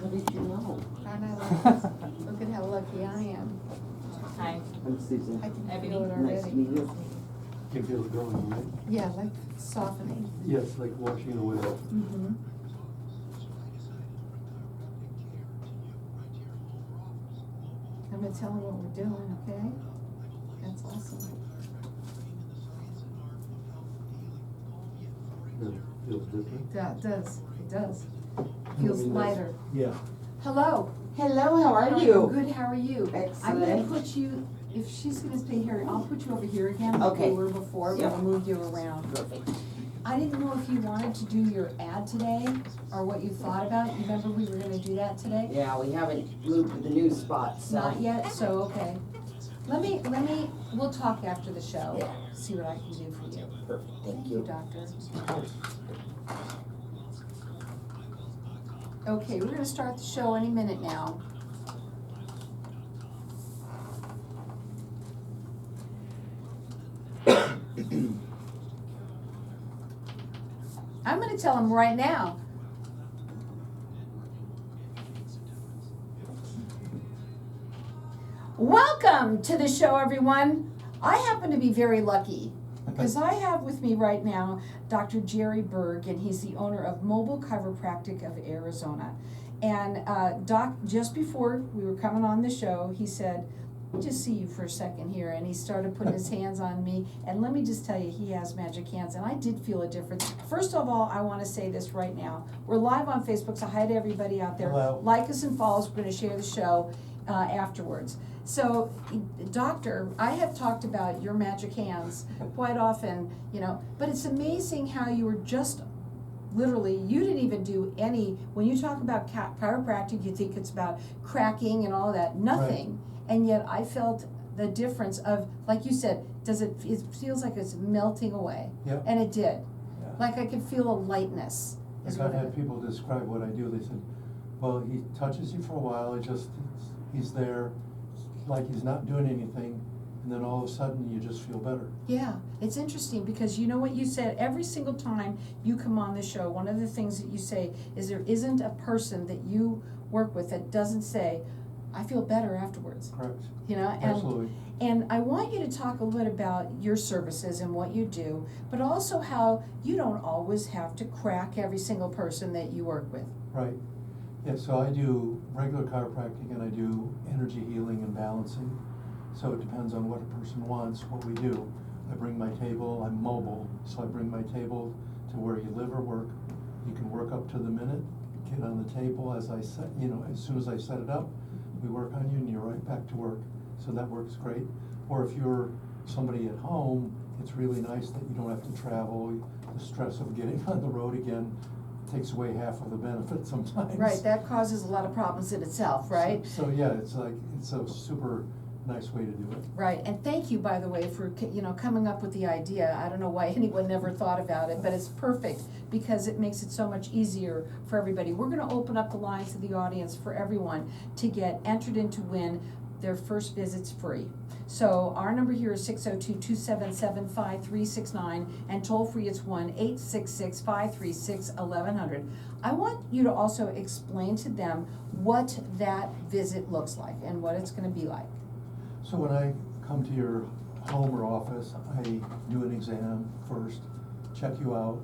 How did you know? Aren't I lucky? Look at how lucky I am. Hi. I'm Susan. I can Ebony. feel it Nice to already. meet you. You feel it going, right? Yeah, like softening. Yes, like washing away. Mm-hmm. I'm gonna tell him what we're doing, okay? That's awesome. Feels different. That does, it does. Feels lighter. Yeah. Hello. Hello, how are you? Good, how are you? I'm gonna Excellent. put you, if she's gonna stay here, I'll put you over here again, like Okay. we were before, but Yep. I'll move you around. Perfect. I didn't know if you wanted to do your ad today, or what you thought about it. You remember we were gonna do that today? Yeah, we haven't moved to the new spot, so. Not yet, so, okay. Let me, we'll talk after the show. Yeah. See what I can do for you. Perfect, thank Thank you, you. doctor. Of course. Okay, we're gonna start the show any minute now. I'm gonna tell him right now. Welcome to the show, everyone. I happen to be very lucky because I have with me right now Dr. Jerry Berg, and he's the owner of Mobile Chiropractic of Arizona. And Doc, just before we were coming on the show, he said, "Let me just see you for a second here," and he started putting his hands on me. And let me just tell you, he has magic hands, and I did feel a difference. First of all, I want to say this right now: we're live on Facebook, so hi to everybody out there. Hello. Like us and follow us. We're going to share the show afterwards. So, doctor, I have talked about your magic hands quite often, you know, but it's amazing how you were just literally, you didn't even do any, when you talk about chiropractic, you think it's about cracking and all of that, nothing. And yet I felt the difference of, like you said, it feels like it's melting away. Yep. And it did. Yeah. Like I could feel a lightness. Is Like I've what had it, people describe what I do, they said, well, he touches you for a while, he's there, like he's not doing anything, and then all of a sudden you just feel better. yeah, it's interesting because you know what you said, every single time you come on the show, one of the things that you say is there isn't a person that you work with that doesn't say, I feel better afterwards, Correct. you know? And, Absolutely. and I want you to talk a little bit about your services and what you do, but also how you don't always have to crack every single person that you work with. Right. Yeah, so I do regular chiropractic and I do energy healing and balancing. So it depends on what a person wants, what we do. I bring my table, I'm mobile, so I bring my table to where you live or work. You can work up to the minute, get on the table as I set, as soon as I set it up, we work on you and you're right back to work. So that works great. Or if you're somebody at home, it's really nice that you don't have to travel. The stress of getting on the road again takes away half of the benefit sometimes. Right, that causes a lot of problems in itself, right? So yeah, it's a super nice way to do it. Right, and thank you, by the way, for, coming up with the idea. I don't know why anyone never thought about it, but it's perfect because it makes it so much easier for everybody. We're gonna open up the lines to the audience for everyone to get entered in to win their first visit's free. So our number here is 602-277-5369, and toll free it's 1-866-536-1100. I want you to also explain to them what that visit looks like and what it's gonna be like. So when I come to your home or office, I do an exam first, check you out.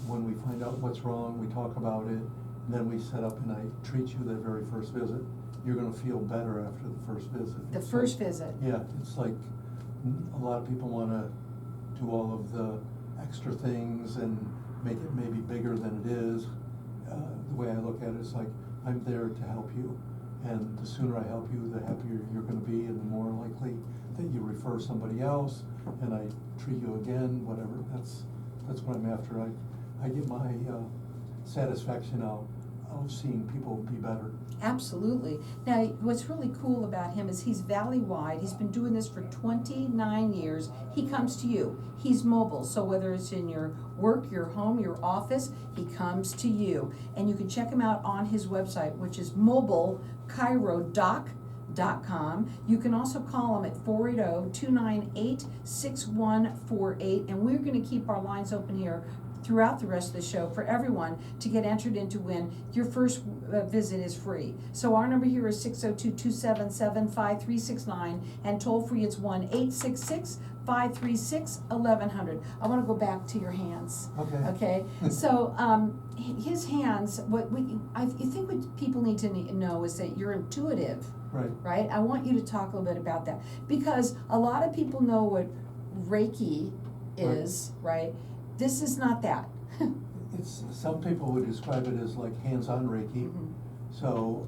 When we find out what's wrong, we talk about it, and then we set up and I treat you that very first visit. You're gonna feel better after the first visit. The It's first like- visit. Yeah, it's like, a lot of people wanna do all of the extra things and make it maybe bigger than it is. The way I look at it is like, I'm there to help you. And the sooner I help you, the happier you're gonna be and the more likely that you refer somebody else and I treat you again, whatever. That's what I'm after. I get my satisfaction out of seeing people be better. Absolutely. Now, what's really cool about him is he's valley-wide. He's been doing this for 29 years. He comes to you. He's mobile, so whether it's in your work, your home, your office, he comes to you. And you can check him out on his website, which is mobilechirodoc.com. You can also call him at 480-298-6148, and we're going to keep our lines open here throughout the rest of the show for everyone to get entered in to win. Your first visit is free. So our number here is 602-277-5369, and toll free it's 1-866-536-1100. I want to go back to your hands. Okay. So his hands, I think what people need to know is that you're intuitive, right? I want you to talk a little bit about that, because a lot of people know what Reiki is, right? This is not that. Some people would describe it as like hands-on Reiki. Mhm. So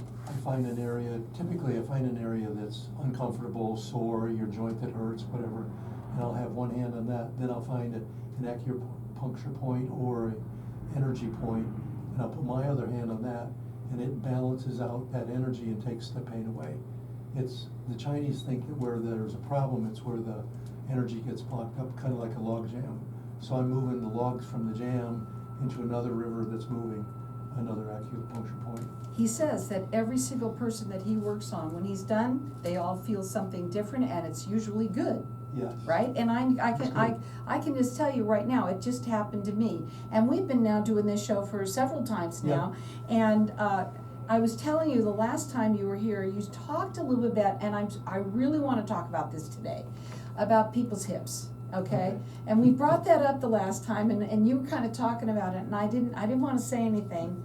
typically I find an area that's uncomfortable, sore, your joint that hurts, whatever, and I'll have one hand on that. Then I'll find an acupuncture point or an energy point, and I'll put my other hand on that, and it balances out that energy and takes the pain away. The Chinese think that where there's a problem, it's where the energy gets blocked up, kind of like a log jam. So I'm moving the logs from the jam into another river that's moving, another acupuncture point. He says that every single person that he works on, when he's done, they all feel something different, and it's usually good. Yes. Right? And I can just tell you right now, it just happened to me. And we've been now doing this show for several times now. Yeah. And I was telling you the last time you were here, you talked a little bit about, and I really want to talk about this today, about people's hips. Okay? And we brought that up the last time, and you were kind of talking about it, and I didn't want to say anything.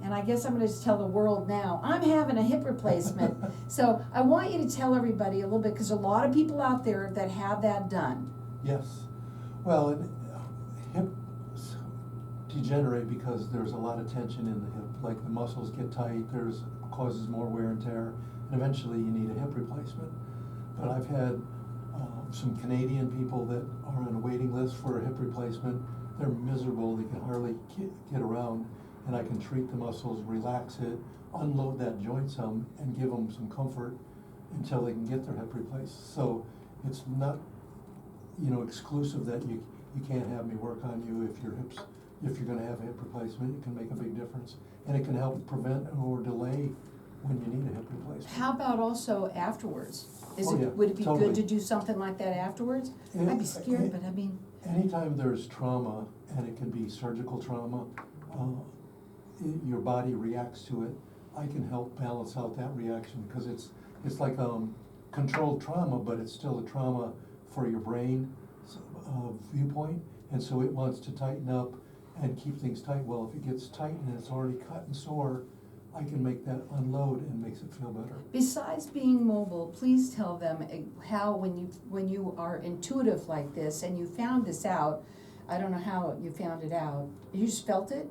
And I guess I'm going to just tell the world now, I'm having a hip replacement. So I want you to tell everybody a little bit, because a lot of people out there that have that done. Yes. Well, hips degenerate because there's a lot of tension in the hip. Like the muscles get tight, causes more wear and tear, and eventually you need a hip replacement. But I've had some Canadian people that are on a waiting list for a hip replacement. They're miserable, they can hardly get around, and I can treat the muscles, relax it, unload that joint some, and give them some comfort until they can get their hip replaced. So it's not, exclusive that you can't have me work on you if you're gonna have a hip replacement. It can make a big difference, and it can help prevent or delay when you need a hip replacement. How about also afterwards? Oh, yeah, Would it be totally good to do something like that afterwards? I'd be scared, but I mean. Anytime there's trauma, and it can be surgical trauma, your body reacts to it. I can help balance out that reaction, because it's like controlled trauma, but it's still a trauma for your brain viewpoint, and so it wants to tighten up and keep things tight. Well, if it gets tight and it's already cut and sore, I can make that unload and makes it feel better. Besides being mobile, please tell them how, when you are intuitive like this and you found this out, I don't know how you found it out. You just felt it?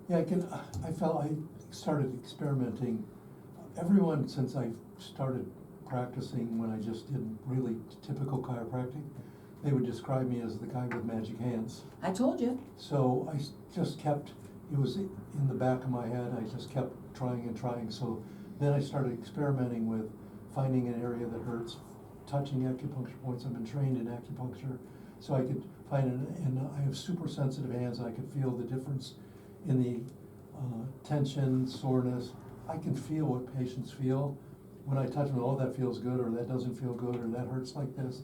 Yeah, I started experimenting. Everyone, since I started practicing when I just did really typical chiropractic, they would describe me as the guy with magic hands. I told you. So I just kept, it was in the back of my head, I just kept trying and trying. So then I started experimenting with finding an area that hurts, touching acupuncture points. I've been trained in acupuncture, so I could find and I have super sensitive hands, and I could feel the difference in the tension, soreness. I can feel what patients feel when I touch them. Oh, that feels good, or that doesn't feel good, or that hurts like this.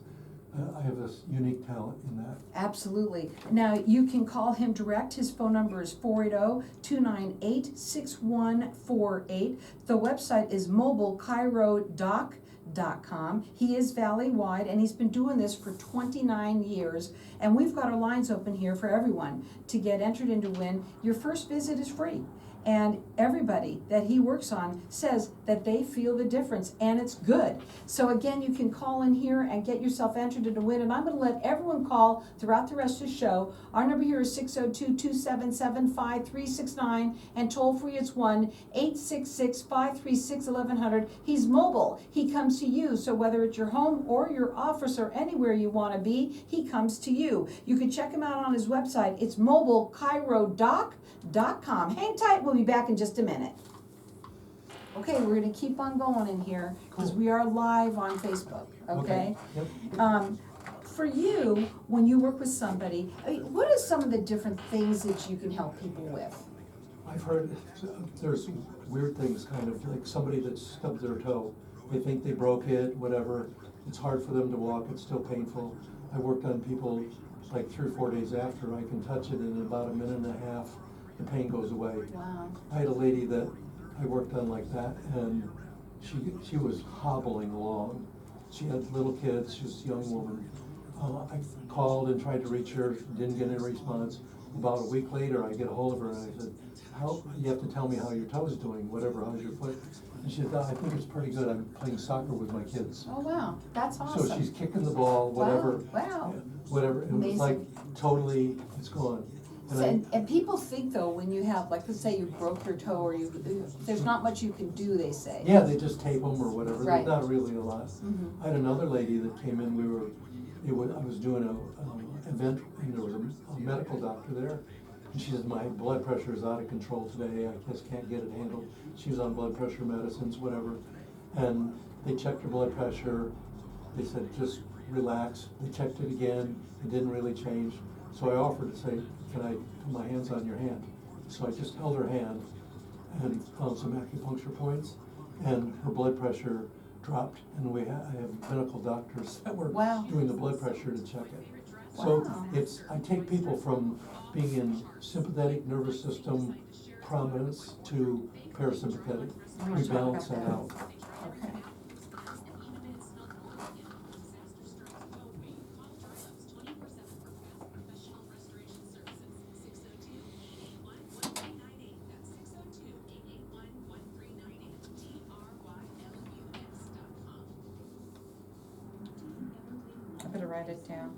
I have this unique talent in that. Absolutely. Now, you can call him direct. His phone number is 480-298-6148. The website is mobilechirodoc.com. He is valley-wide, and he's been doing this for 29 years. And we've got our lines open here for everyone to get entered into win. Your first visit is free. And everybody that he works on says that they feel the difference, and it's good. So again, you can call in here and get yourself entered into win, and I'm going to let everyone call throughout the rest of the show. Our number here is 602-277-5369, and toll free it's 1-866-536-1100. He's mobile. He comes to you, so whether it's your home or your office or anywhere you want to be, he comes to you. You can check him out on his website. It's mobilechirodoc.com. Hang tight, we'll be back in just a minute. Okay, we're gonna keep on going in here, because we are live on Facebook, okay? Yep. For you, when you work with somebody, what are some of the different things that you can help people with? I've heard there's weird things, kind of like somebody that stubbed their toe. They think they broke it, whatever. It's hard for them to walk, it's still painful. I worked on people like 3 or 4 days after, I can touch it, and in about a minute and a half, the pain goes away. Wow. I had a lady that I worked on like that, and she was hobbling along. She had little kids, she was a young woman. I called and tried to reach her, didn't get any response. About a week later, I get a hold of her and I said, you have to tell me how your toe's doing, whatever, how's your foot? And she said, I think it's pretty good, I'm playing soccer with my kids. Oh, wow, that's awesome. So she's kicking the ball, whatever. Wow. Yeah, whatever, it was like, Amazing. totally, it's gone. And And people think though, when you have, like, let's say you broke your toe or there's not much you can do, they say. yeah, they just tape them or whatever, Right. there's not really a lot. Mhm. I had another lady that came in, I was doing a event, and there was a medical doctor there. And she said, my blood pressure is out of control today, I just can't get it handled. She was on blood pressure medicines, whatever. And they checked her blood pressure, they said, just relax. They checked it again, it didn't really change. So I offered to say, can I put my hands on your hand? So I just held her hand and found some acupuncture points, and her blood pressure dropped, and I have medical doctors that were Wow. doing the blood pressure to check it. So Wow. I take people from being in sympathetic nervous system prominence to parasympathetic. I'm We gonna talk balance about that out. Okay. I better write it down.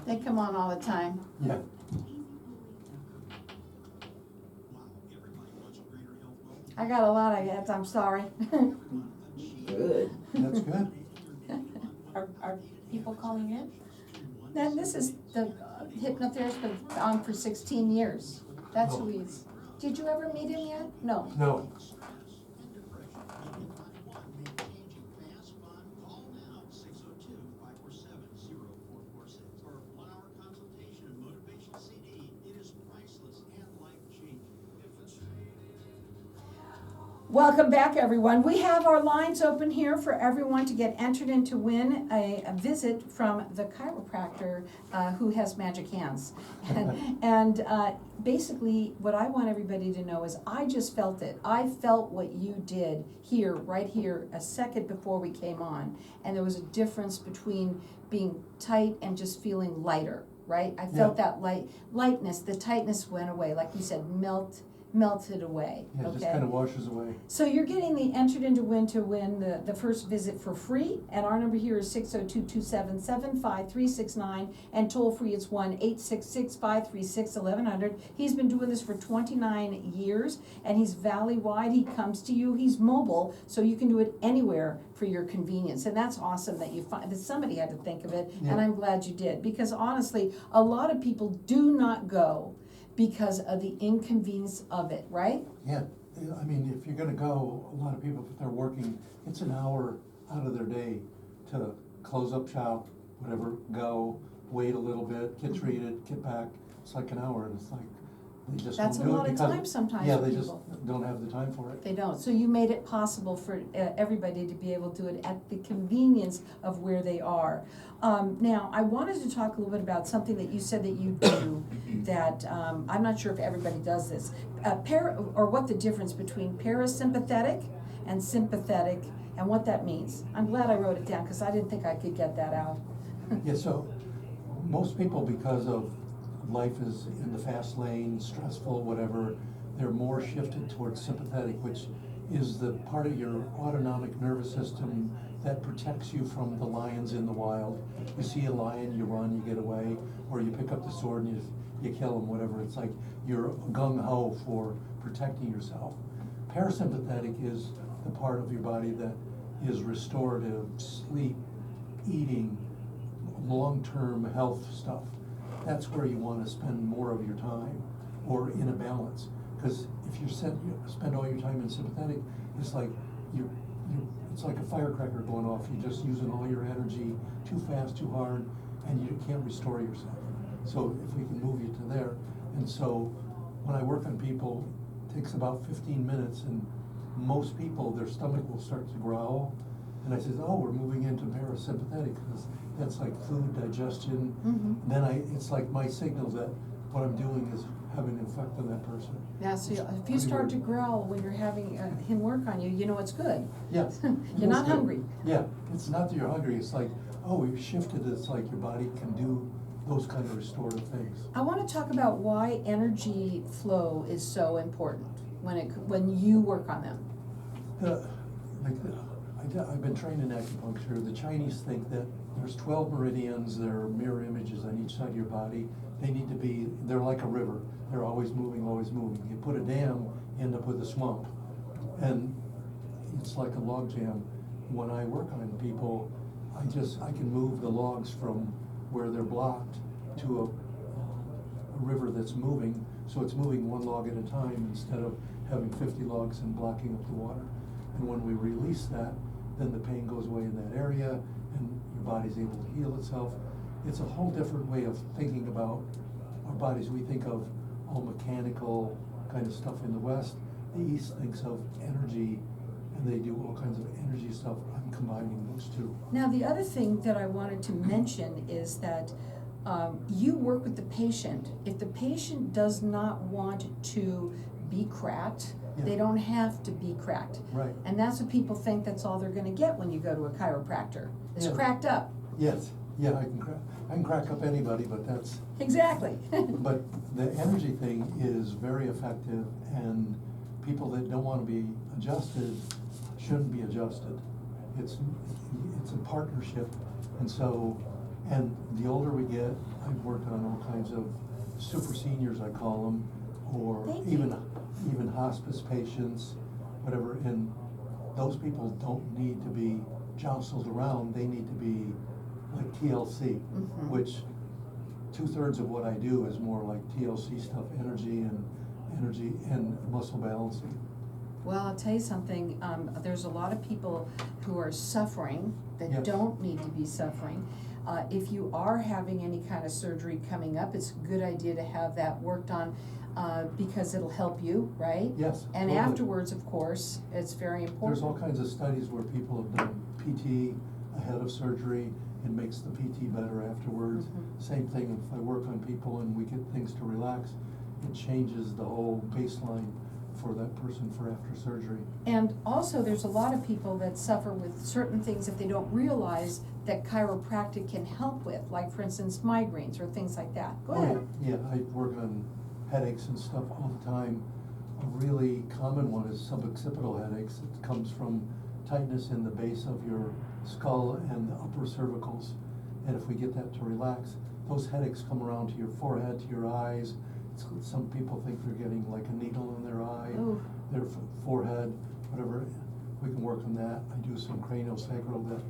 They come on all the time. Yeah. I got a lot of it, I'm sorry. Good. That's good. Are people calling in? Then this is the hypnotherapist been on for 16 years. That's who he is. Did you ever meet him yet? No. No, Welcome back, everyone. We have our lines open here for everyone to get entered in to win a visit from the chiropractor who has magic hands. And basically, what I want everybody to know is I just felt it. I felt what you did here, right here, a second before we came on. And there was a difference between being tight and just feeling lighter, right? I felt that lightness, the tightness went away, like you said, melted away, yeah, it okay? just kind of washes away. So you're getting the entered into win to win the first visit for free, and our number here is 602-277-5369, and toll free it's 1-866-536-1100. He's been doing this for 29 years, and he's valley-wide. He comes to you, he's mobile, so you can do it anywhere for your convenience, and that's awesome that you find that somebody had to think of it, Yeah. and I'm glad you did, because honestly, a lot of people do not go because of the inconvenience of it, right? Yeah, I mean, if you're gonna go, a lot of people, if they're working, it's an hour out of their day to close up shop, whatever, go, wait a little bit, get treated, get back. It's like an hour, and it's like, they just That's don't a do it lot of because- time sometimes Yeah, for they just people. don't have the time for it. They don't. So you made it possible for everybody to be able to do it at the convenience of where they are. Now, I wanted to talk a little bit about something that you said that you do that I'm not sure if everybody does this. Or what the difference between parasympathetic and sympathetic and what that means. I'm glad I wrote it down because I didn't think I could get that out. Yeah, so most people, because of life is in the fast lane, stressful, whatever, they're more shifted towards sympathetic, which is the part of your autonomic nervous system that protects you from the lions in the wild. You see a lion, you run, you get away, or you pick up the sword and you kill him, whatever. It's like you're gung-ho for protecting yourself. Parasympathetic is the part of your body that is restorative, sleep, eating, long-term health stuff. That's where you want to spend more of your time, or in a balance. Because if you spend all your time in sympathetic, it's like it's like a firecracker going off. You're just using all your energy too fast, too hard, and you can't restore yourself. So if we can move you to there, and so when I work on people, it takes about 15 minutes, and most people, their stomach will start to growl, and I says, oh, we're moving into parasympathetic, because that's like food digestion. Mhm. Then it's like my signal that what I'm doing is having an effect on that person. Yeah, so It's if you pretty start to weird. growl when you're having him work on you, you know it's good. Yeah. You're not Good. hungry. Yeah, it's not that you're hungry, it's like, oh, you've shifted, it's like your body can do those kind of restorative things. I want to talk about why energy flow is so important when you work on them. I've been trained in acupuncture. The Chinese think that there's 12 meridians, there are mirror images on each side of your body. They're like a river. They're always moving, always moving. You put a dam, you end up with a swamp. And it's like a log jam. When I work on people, I can move the logs from where they're blocked to a river that's moving. So it's moving one log at a time instead of having 50 logs and blocking up the water. And when we release that, then the pain goes away in that area and your body's able to heal itself. It's a whole different way of thinking about our bodies. We think of all mechanical kind of stuff in the West. The East thinks of energy, and they do all kinds of energy stuff. I'm combining those two. Now, the other thing that I wanted to mention is that you work with the patient. If the patient does not want to be cracked, Yeah. they don't have to be cracked. Right. And that's what people think that's all they're gonna get when you go to a chiropractor, is Yeah. cracked up. Yes. Yeah, I can crack up anybody, but that's. Exactly. But the energy thing is very effective, and people that don't want to be adjusted shouldn't be adjusted. It's a partnership, and the older we get, I've worked on all kinds of super seniors, I call them, or Thank you. even hospice patients, whatever, and those people don't need to be jostled around. They need to be like TLC, Mhm. which 2/3 of what I do is more like TLC stuff, energy and muscle balancing. Well, I'll tell you something, there's a lot of people who are suffering that Yes. don't need to be suffering. If you are having any kind of surgery coming up, it's a good idea to have that worked on, because it'll help you, right? Yes, And totally. afterwards, of course, it's very important. There's all kinds of studies where people have done PT ahead of surgery. It makes the PT better afterwards. Mhm. Same thing, if I work on people and we get things to relax, it changes the whole baseline for that person for after surgery. And also, there's a lot of people that suffer with certain things that they don't realize that chiropractic can help with, like for instance, migraines or things like that. Go ahead. Yeah, I work on headaches and stuff all the time. A really common one is suboccipital headaches. It comes from tightness in the base of your skull and the upper cervicals. And if we get that to relax, those headaches come around to your forehead, to your eyes. Some people think they're getting like a needle in their eye, Ooh. their forehead, whatever. We can work on that. I do some craniosacral that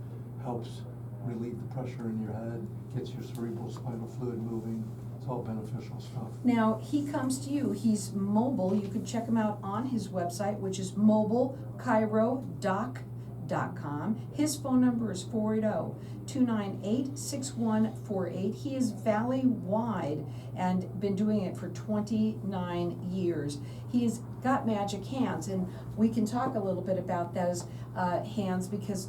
helps relieve the pressure in your head, gets your cerebral spinal fluid moving. It's all beneficial stuff. Now, he comes to you, he's mobile, you can check him out on his website, which is mobilechirodoc.com. His phone number is 480-298-6148. He is valley-wide and been doing it for 29 years. He's got magic hands, and we can talk a little bit about those hands, because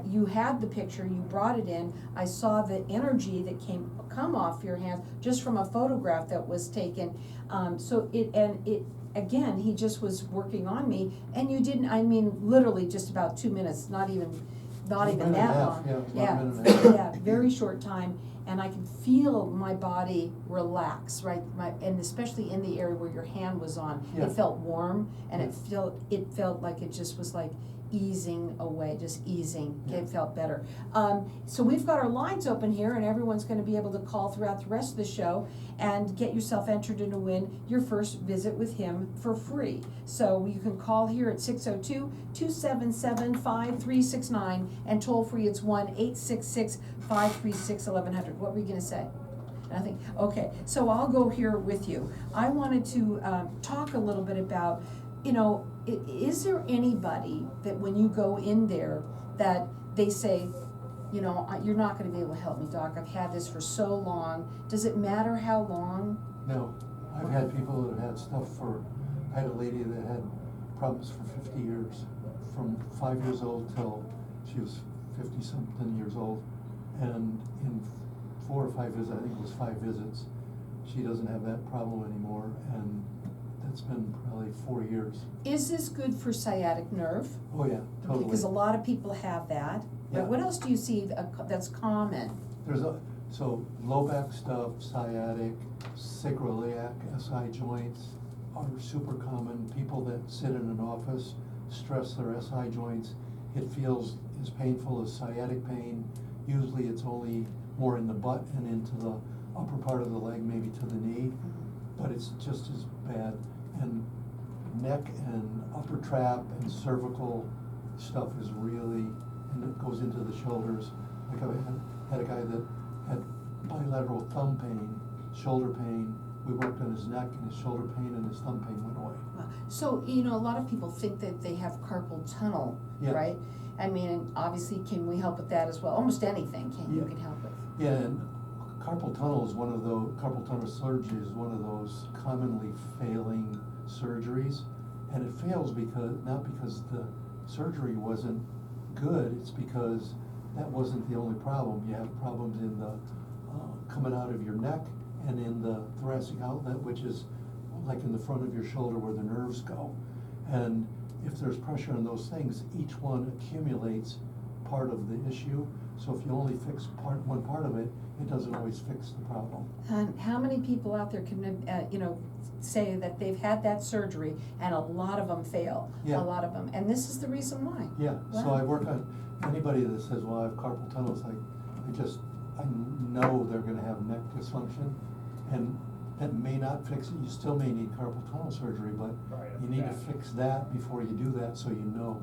you had the picture, you brought it in. I saw the energy that come off your hands just from a photograph that was taken. Again, he just was working on me, and you didn't, I mean, literally just about 2 minutes, not even that Minute and a long. half, yeah, it's about a minute and a half. Yeah, very short time, and I can feel my body relax, right? And especially in the area where your hand was on, Yeah. it felt warm, and Yeah. it felt like it just was like easing away, just easing. Yeah. It felt better. So we've got our lines open here, and everyone's going to be able to call throughout the rest of the show and get yourself entered in to win your first visit with him for free. So you can call here at 602-277-5369, and toll free it's 1-866-536-1100. What were you going to say? And I think, okay, so I'll go here with you. I wanted to, talk a little bit about, you know, is there anybody that when you go in there, that they say, you know, you're not gonna be able to help me, doc, I've had this for so long, does it matter how long? No, I've had people that have had stuff for, I had a lady that had problems for 50 years, from 5 years old till she was 50-something years old. And in 4 or 5 visits, I think it was 5 visits, she doesn't have that problem anymore, and that's been probably 4 years. Is this good for sciatic nerve? Oh, yeah, totally. Because a lot of people have that. Yeah. But what else do you see that's common? So low back stuff, sciatic, sacroiliac, SI joints are super common. People that sit in an office stress their SI joints. It feels as painful as sciatic pain. Usually it's only more in the butt and into the upper part of the leg, maybe to the knee, but it's just as bad. And neck and upper trap and cervical stuff is really, and it goes into the shoulders. Like I had a guy that had bilateral thumb pain, shoulder pain. We worked on his neck and his shoulder pain and his thumb pain went away. So, you know, a lot of people think that they have carpal tunnel, Yeah. right? I mean, obviously, can we help with that as well? Almost anything you Yeah. can help with. Yeah, and carpal tunnel is one of those, carpal tunnel surgery is one of those commonly failing surgeries. And it fails because, not because the surgery wasn't good, it's because that wasn't the only problem. You have problems in the, coming out of your neck and in the thoracic outlet, which is like in the front of your shoulder where the nerves go. And if there's pressure on those things, each one accumulates part of the issue. So if you only fix one part of it, it doesn't always fix the problem. And how many people out there can, you know, say that they've had that surgery and a lot of them fail? Yeah. A lot of them, and this is the reason why. Yeah, so Wow. I work on anybody that says, well, I have carpal tunnel, it's like, I know they're gonna have neck dysfunction, and that may not fix it. You still may need carpal tunnel surgery, but you need to fix that before you do that, so you know.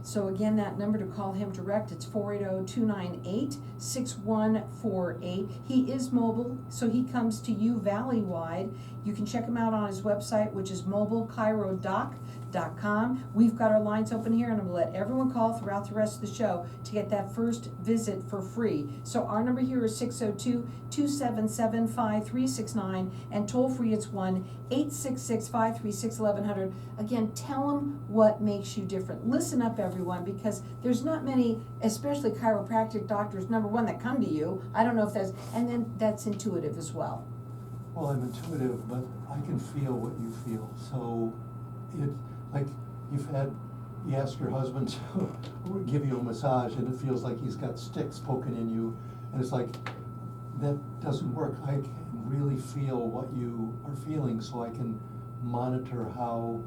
So again, that number to call him direct, it's 480-298-6148. He is mobile, so he comes to you valley-wide. You can check him out on his website, which is mobilechirodoc.com. We've got our lines open here, and I'm gonna let everyone call throughout the rest of the show to get that first visit for free. So our number here is 602-277-5369, and toll-free it's 1-866-536-1100. Again, tell them what makes you different. Listen up, everyone, because there's not many, especially chiropractic doctors, number one, that come to you. I don't know if that's, and then that's intuitive as well. Well, I'm intuitive, but I can feel what you feel. So it, like, you ask your husband to give you a massage and it feels like he's got sticks poking in you, and it's like, that doesn't work. I can really feel what you are feeling, so I can monitor how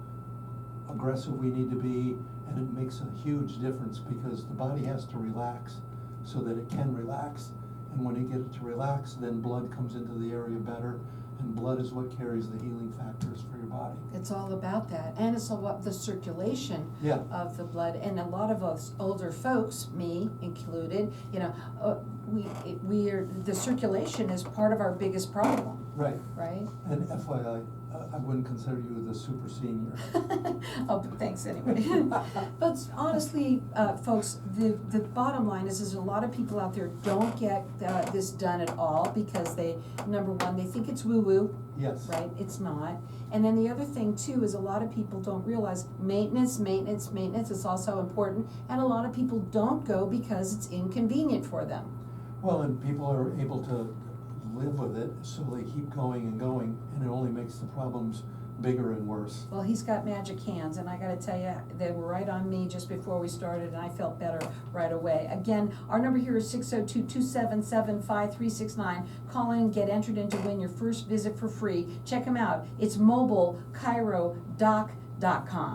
aggressive we need to be, and it makes a huge difference because the body has to relax so that it can relax. And when you get it to relax, then blood comes into the area better, and blood is what carries the healing factors for your body. It's all about that, and it's all about the circulation Yeah. of the blood. And a lot of us older folks, me included, you know, we are, the circulation is part of our biggest problem, Right. right? And FYI, I wouldn't consider you the super senior. Oh, but thanks anyway. But honestly, folks, the bottom line is a lot of people out there don't get this done at all because they, number one, they think it's woo-woo. Yes. Right, it's not. And then the other thing too is a lot of people don't realize maintenance is also important, and a lot of people don't go because it's inconvenient for them. Well, and people are able to live with it, so they keep going, and it only makes the problems bigger and worse. Well, he's got magic hands, and I gotta tell you, they were right on me just before we started, and I felt better right away. Again, our number here is 602-277-5369. Call in, get entered in to win your first visit for free. Check him out. It's mobilechirodoc.com.